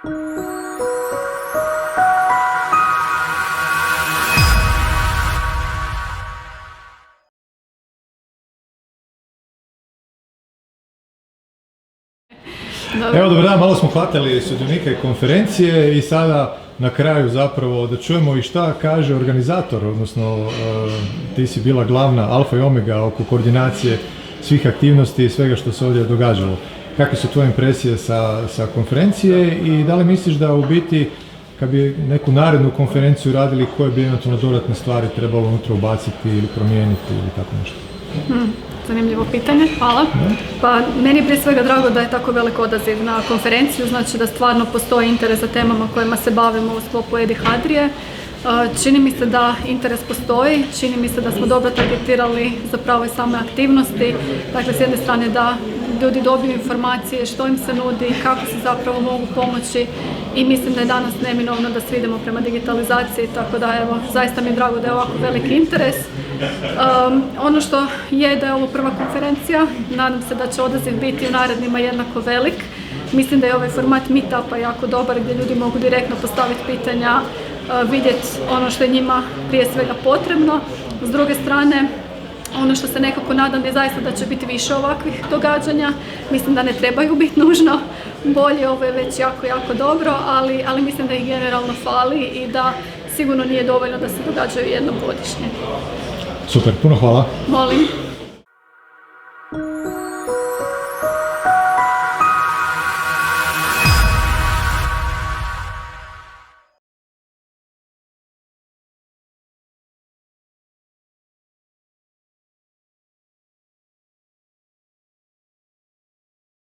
Evo, dobar dan, malo smo hvatali sudionike konferencije i sada na kraju zapravo da čujemo i šta kaže organizator, odnosno ti si bila glavna alfa i omega oko koordinacije svih aktivnosti i svega što se ovdje događalo. Kakve su tvoje impresije sa konferencije i da li misliš da u biti kad bi neku narednu konferenciju radili, koje bi eventualno dodatne stvari trebalo unutra ubaciti ili promijeniti ili tako nešto? Zanimljivo pitanje, hvala. Pa meni je prije svega drago da je tako velik odaziv na konferenciju, znači da stvarno postoji interes za temama kojima se bavimo u sklopu Edi Hadrije. Čini mi se da interes postoji, čini mi se da smo dobro targetirali zapravo i same aktivnosti. Dakle, s jedne strane da ljudi dobiju informacije što im se nudi, kako se zapravo mogu pomoći i mislim da je danas neminovno da svi idemo prema digitalizaciji, tako da evo, zaista mi je drago da je ovako veliki interes. Ono što je da je ovo prva konferencija, nadam se da će odaziv biti u narednima jednako velik. Mislim da je ovaj format meetupa jako dobar gdje ljudi mogu direktno postaviti pitanja, vidjeti ono što je njima prije svega potrebno. S druge strane, ono što se nekako nadam je zaista da će biti više ovakvih događanja. Mislim da ne trebaju biti nužno bolje, ovo je već jako dobro, ali mislim da ih generalno fali i da sigurno nije dovoljno da se događaju jednom godišnje. Super, puno hvala. Molim.